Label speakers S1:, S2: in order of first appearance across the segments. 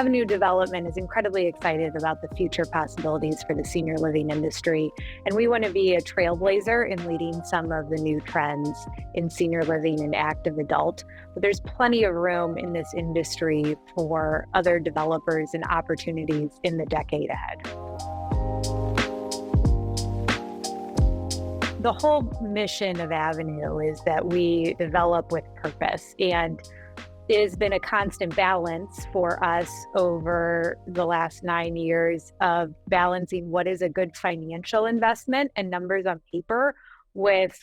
S1: Avenue Development is incredibly excited about the future possibilities for the senior living industry, and we want to be a trailblazer in leading some of the new trends in senior living and active adult. But there's plenty of room in this industry for other developers and opportunities in the decade ahead. The whole mission of Avenue is that we develop with purpose, and it has been a constant balance for us over the last 9 years of balancing what is a good financial investment and numbers on paper with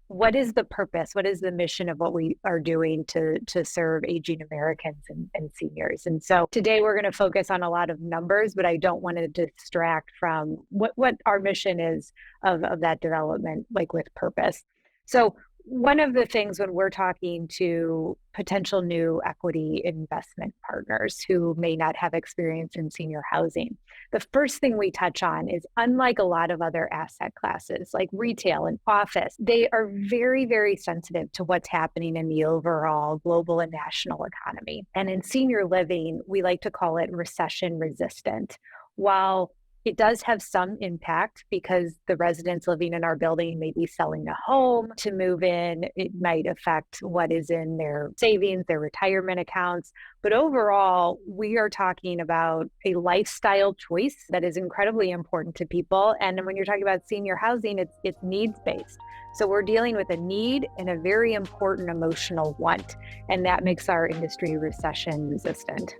S1: what is the purpose, what is the mission of what we are doing to serve aging Americans and seniors. And so today we're going to focus on a lot of numbers, but I don't want to distract from what our mission is of that development, like with purpose. So one of the things when we're talking to potential new equity investment partners who may not have experience in senior housing, the first thing we touch on is, unlike a lot of other asset classes like retail and office, they are very, very sensitive to what's happening in the overall global and national economy. And in senior living, we like to call it recession resistant. While it does have some impact because the residents living in our building may be selling a home to move in. It might affect what is in their savings, their retirement accounts. But overall, we are talking about a lifestyle choice that is incredibly important to people. And when you're talking about senior housing, it's needs-based. So we're dealing with a need and a very important emotional want. And that makes our industry recession resistant.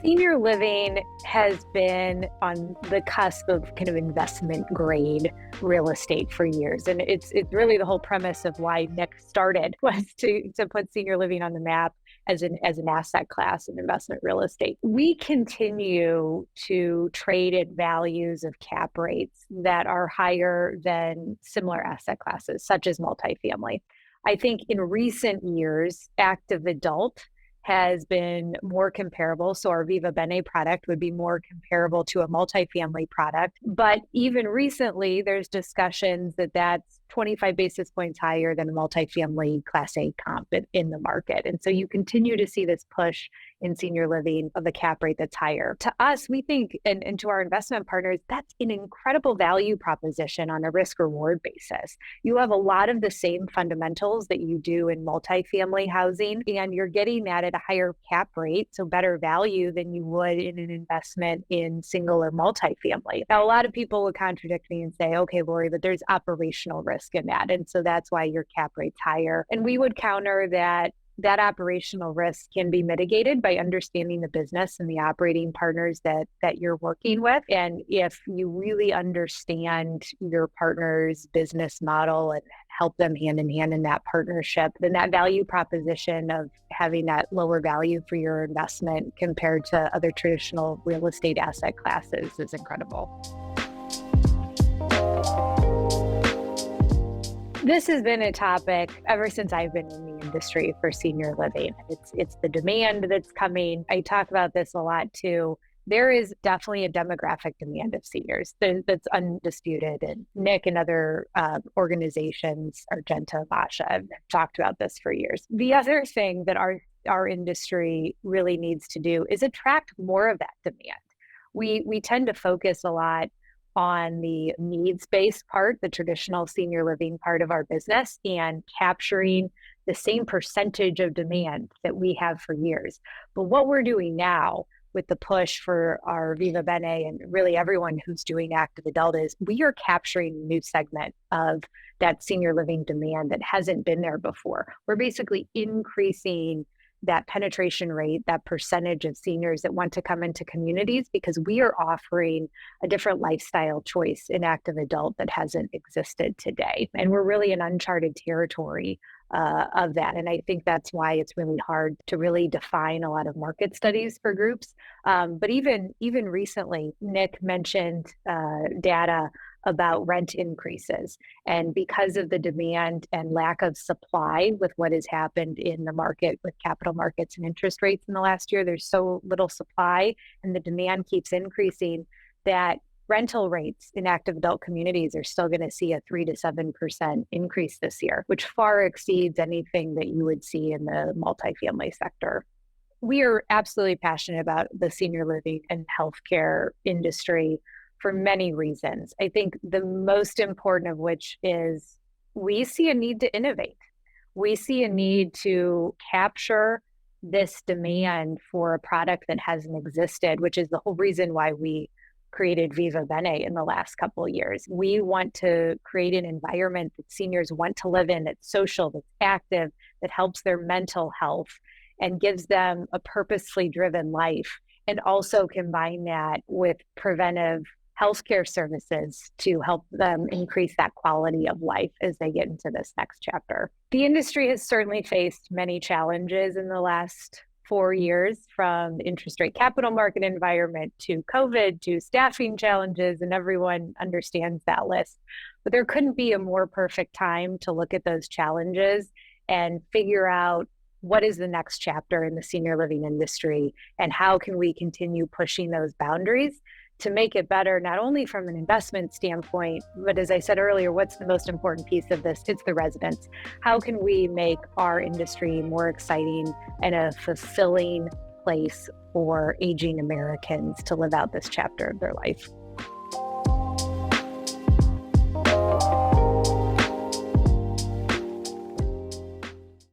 S1: Senior living has been on the cusp of kind of investment grade real estate for years. And it's really the whole premise of why Nick started was to put senior living on the map as an asset class in investment real estate. We continue to trade at values of cap rates that are higher than similar asset classes, such as multifamily. I think in recent years, active adult has been more comparable. So our Viva Bene product would be more comparable to a multifamily product. But even recently, there's discussions that that's 25 basis points higher than a multifamily Class A comp in the market. And so you continue to see this push in senior living of the cap rate that's higher. To us, we think, and to our investment partners, that's an incredible value proposition on a risk reward basis. You have a lot of the same fundamentals that you do in multifamily housing, and you're getting that at a higher cap rate, so better value than you would in an investment in single or multifamily. Now, a lot of people would contradict me and say, okay, Laurie, but there's operational risk in that. And so that's why your cap rate's higher. And we would counter that operational risk can be mitigated by understanding the business and the operating partners that you're working with. And if you really understand your partner's business model and help them hand in hand in that partnership, then that value proposition of having that lower value for your investment compared to other traditional real estate asset classes is incredible. This has been a topic ever since I've been in the industry for senior living. It's the demand that's coming. I talk about this a lot too. There is definitely a demographic demand of seniors that's undisputed. And Nick and other organizations, Argenta, Basha, have talked about this for years. The other thing that our industry really needs to do is attract more of that demand. We tend to focus a lot on the needs-based part, the traditional senior living part of our business, and capturing the same percentage of demand that we have for years. But what we're doing now with the push for our Viva Bene and really everyone who's doing active adult is we are capturing a new segment of that senior living demand that hasn't been there before. We're basically increasing that penetration rate, that percentage of seniors that want to come into communities, because we are offering a different lifestyle choice in active adult that hasn't existed today. And we're really in uncharted territory of that. And I think that's why it's really hard to really define a lot of market studies for groups. But even recently, Nick mentioned data about rent increases. And because of the demand and lack of supply with what has happened in the market with capital markets and interest rates in the last year, there's so little supply and the demand keeps increasing that rental rates in active adult communities are still going to see a 3 to 7% increase this year, which far exceeds anything that you would see in the multifamily sector. We are absolutely passionate about the senior living and healthcare industry for many reasons. I think the most important of which is we see a need to innovate. We see a need to capture this demand for a product that hasn't existed, which is the whole reason why we created Viva Bene in the last couple of years. We want to create an environment that seniors want to live in, that's social, that's active, that helps their mental health and gives them a purposefully driven life, and also combine that with preventive healthcare services to help them increase that quality of life as they get into this next chapter. The industry has certainly faced many challenges in the last 4 years, from the interest rate capital market environment to COVID to staffing challenges, and everyone understands that list. But there couldn't be a more perfect time to look at those challenges and figure out what is the next chapter in the senior living industry and how can we continue pushing those boundaries to make it better, not only from an investment standpoint, but as I said earlier, what's the most important piece of this? It's the residents. How can we make our industry more exciting and a fulfilling place for aging Americans to live out this chapter of their life?